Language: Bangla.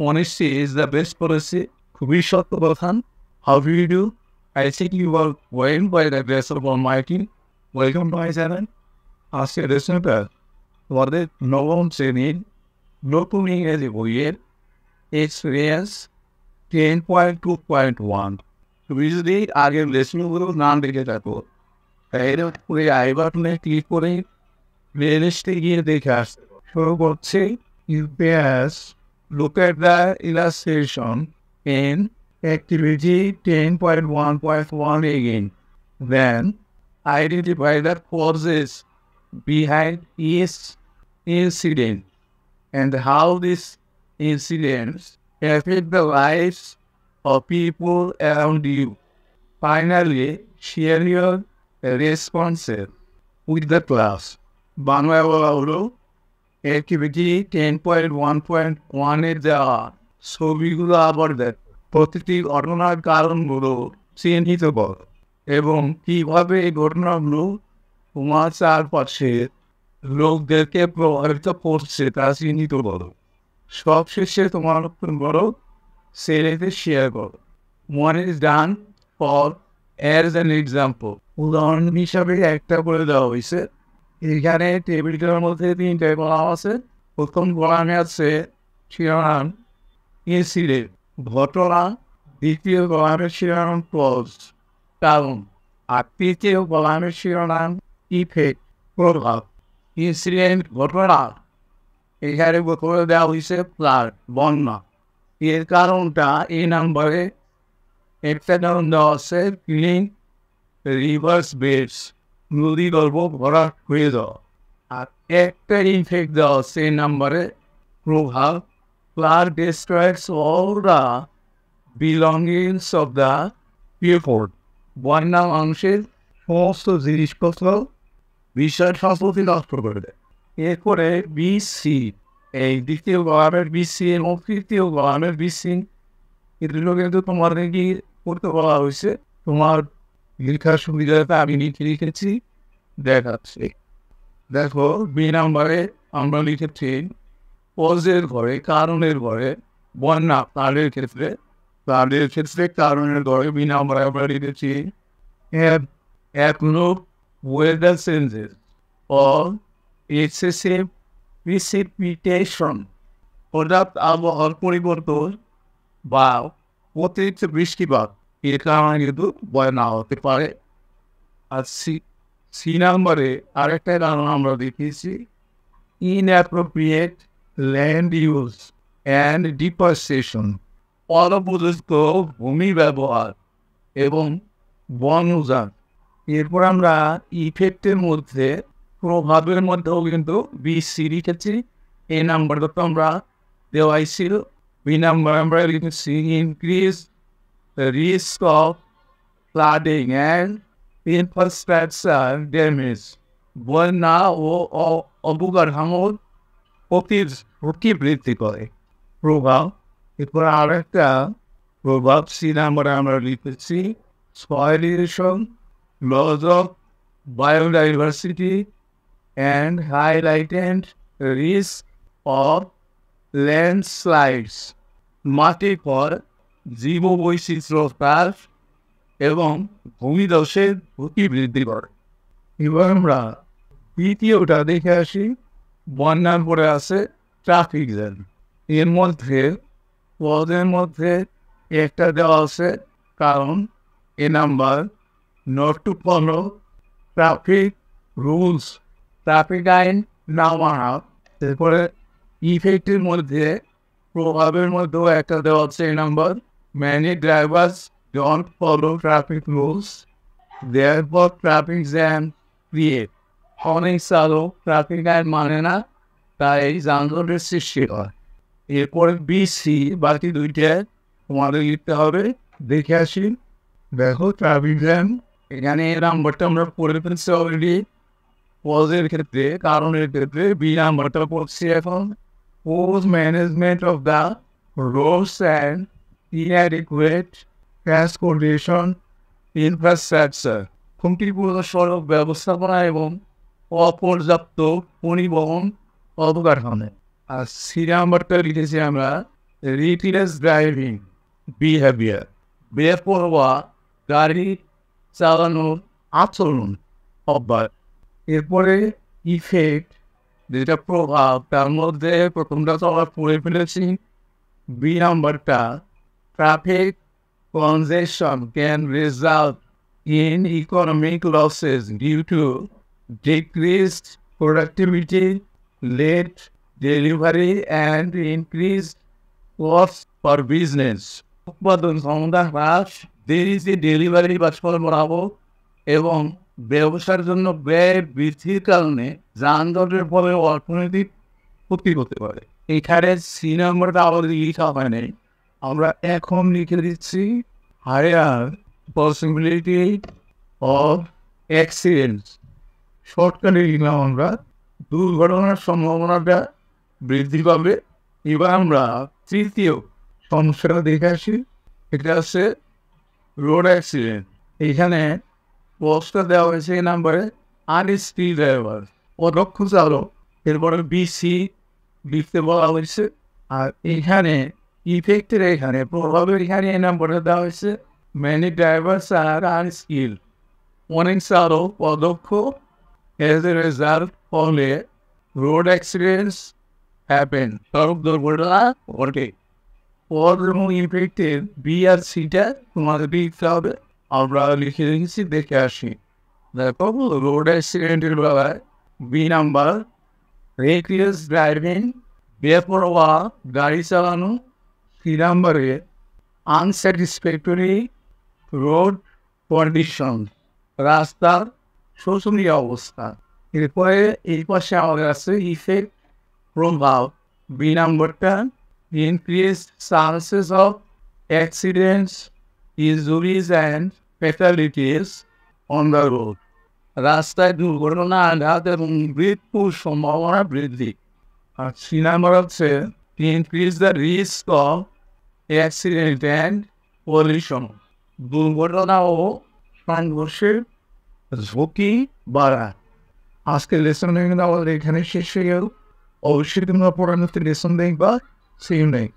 honesty is the best policy. খুবই সত্য কথা। How do you do? I think you are well by the grace of Almighty. Welcome to my channel. আজকে রেসিপিটা তোমাদের নবম শ্রেণীর নতুন ইংরেজি বইয়ের এক্সপিরিয়েন্স 10.2.1 তুমি যদি আগের লেসনগুলো না দেখে থাকো তাহলে পুরো আই বাটনে ক্লিক করে প্লেলিস্টে গিয়ে দেখে আসতে শুরু করছি। UPS look at the illustration in activity 10.1.1 again. Then identify the causes behind each incident and how these incidents affect the lives of people around you. Finally, share your responses with the class. Bangla হলো activity 10.1.1 এর দেওয়া ছবিগুলো আবার দেখ প্রতিটি ঘটনার কারণগুলো চিহ্নিত কর এবং কীভাবে এই ঘটনাগুলো তোমার চারপাশে লোকদেরকে প্রভাবিত করছে তা চিহ্নিত করো। সবশেষে তোমার বড় ছেলেকে শেয়ার করো। One is done for as an example. উদাহরণ হিসাবে একটা করে দেওয়া হয়েছে। এখানে টেবিলটার মধ্যে তিনটে কলাম আছে। প্রথম কলামে আছে শিরোনাম ইনসিডেন্ট ঘটনা, দ্বিতীয় কলামের শিরোনাম ক্লজ কারণ, আর তৃতীয় কলামের শিরোনাম ইফেক্ট প্রভাব। ইনসিডেন্ট ঘটনা এখানে করে দেওয়া হয়েছে ফ্লাড বন্যা। এর কারণটা এই নাম্বারে একটা কারণ দেওয়া আছে ক্লিন রিভার্স বেডস নদী গল্প ভরা হয়ে যাওয়া। আর একটা ইনফেক্ট দেওয়া আছে এই নাম্বারে প্রভাব flood destroys all the belongings of the people বন্যা মানুষের সমস্ত জিনিসপত্র বিষয় সম্পত্তি নষ্ট করে দেয়। এরপরে বিসি এই দ্বিতীয় কলামের বিসি এবং তৃতীয় কলামের বিসি এগুলো কিন্তু তোমাদের কি করতে বলা হয়েছে তোমার লেখার সুবিধাতে আমি লিখেছি দেখাচ্ছি। দেখো বি নাম্বারে আমরা লিখেছি কজের ঘরে কারণের ঘরে বন্যা প্লাডের ক্ষেত্রে কারণের ঘরে বি নাম্বারে আমরা লিখেছি weather changes or excessive precipitation অর্থাৎ আবহাওয়ার পরিবর্তন বা অতিরিক্ত বৃষ্টিপাত এর কারণে কিন্তু বন্যা হতে পারে। আর সি নাম্বারে আরেকটা কারণ আমরা দেখিয়েছি inappropriate land use and deforestation অনুপযুক্ত ভূমি ব্যবহার এবং বন উজাড়। এরপর আমরা ইফেক্টের মধ্যে প্রভাবের মধ্যেও কিন্তু বিসি লিখেছি। এই নাম্বারটা তো আমরা দেওয়াই ছিল। বি নাম্বার আমরা লিখেছি increase the risk of flooding and infrastructure damage বন্যা ও অবকাঠামোর ক্ষতি বৃদ্ধি করে। প্রভাব এরপর আরেকটা প্রভাব সি নাম্বারে আমরা লিখেছি soil erosion, loss of biodiversity and highlighted risk of landslides মাটির পর জীববৈচিত্র্য হ্রাস এবং ভূমিধসের ঝুঁকি বৃদ্ধি করে। এবার আমরা দ্বিতীয়টা দেখে আসি। বন্যার পরে আছে ট্রাফিক জ্যাম। এর মধ্যে পদের মধ্যে একটা দেওয়া আছে কারণ a number not to follow traffic rules traffic আইন না মানা। এরপরে ইফেক্টের মধ্যে প্রভাবের মধ্যেও একটা দেওয়া আছে এই number many drivers don't follow traffic rules therefore traffic jam create অনেক চালক ট্রাফিক আইন মানে না তাই যানজটের সৃষ্টি হয়। এরপরে বিসি বাকি দুইটা তোমাদের লিখতে হবে দেখে আসি। দেখো ট্রাফিক জ্যাম এখানে এই নাম্বারটা আমরা পড়ে ফেলছি অলরেডি কজের ক্ষেত্রে কারণের ক্ষেত্রে বি নাম্বারটা পড়ছি এখন poor management of the roads and inadequate transportation infrastructure হুমকিপূর্ণ সড়ক ব্যবস্থাপনা এবং অপর্যাপ্ত পরিবহন অবকাঠামো। আর সি নাম্বারটা লিখেছি আমরা reckless driving behavior, বেপরোয়া গাড়ি চালানোর আচরণ অভ্যাস। এরপরে ইফেক্ট, যেটা প্রভাব, তার মধ্যে প্রথমটা তো আমরা পড়ে ফেলেছি। বি নাম্বারটা, traffic congestion can result in economic losses due to decreased productivity, late delivery, and increased costs for business. উৎপাদন ক্ষমতা হ্রাস, দেরিতে ডেলিভারি বা সরবরাহ এবং ব্যবসার জন্য ব্যয় বৃদ্ধির কারণে যানজটের ফলে অর্থনৈতিক ক্ষতি হতে পারে। এখানে সি নাম্বারটা আমাদের লিখা হয় নাই, আমরা এখন লিখে দিচ্ছি হায়ার পসিবিলিটি অফ অ্যাক্সিডেন্টস। শর্টকাটে লিখলাম আমরা, দুর্ঘটনার সম্ভাবনাটা বৃদ্ধি পাবে। এবার আমরা তৃতীয় সমস্যাটা দেখে আসি, এটা হচ্ছে রোড অ্যাক্সিডেন্ট। এখানে পোস্টটা দেওয়া হয়েছে এই নাম্বারে, আনস্কিল ড্রাইভার, অদক্ষ চালক, এরপরে বিসি লিখতে বলা হয়েছে। আর এখানে ইফেক্টের এখানে প্রভাবের এখানে এই নাম্বারটা দেওয়া হয়েছে, মেনি ড্রাইভার্স আর আনস্কিল, অনেক চালক অদক্ষ। এজ এ রেজাল্ট ফলে রোড অ্যাক্সিডেন্টস হ্যাপেন, সড়ক দুর্ঘটনা ঘটে। পদ এবং ইফেক্টের বি আর সিটা তোমাদের লিখতে হবে, আমরা লিখে রেখেছি, দেখে আসি। দেখো রোড অ্যাক্সিডেন্টের বেলায় বি নাম্বার, রেকলেস ড্রাইভিং, বেপরোয়া গাড়ি চালানো। সি নাম্বারে আনস্যাটিসফ্যাক্টরি রোড কন্ডিশন, রাস্তার শোচনীয় অবস্থা। এরপরে এই পাশে আমাদের আছে ইফেক্ট, প্রভাব। বি নাম্বারটা, increased chances of accidents, injuries and fatalities on the road. রাস্তায় দুর্ঘটনা, আঘাত এবং মৃত্যুর সম্ভাবনা বৃদ্ধি। আর সি নাম্বার হচ্ছে increase the risk of accident and pollution, দুর্ঘটনা ও সংঘর্ষের ঝুঁকি বাড়ায়। আজকের লেসনটা কিন্তু আমাদের এখানে শেষ হয়ে গেল। অবশ্যই তোমরা পরবর্তী লেসন দেখবা। See you next.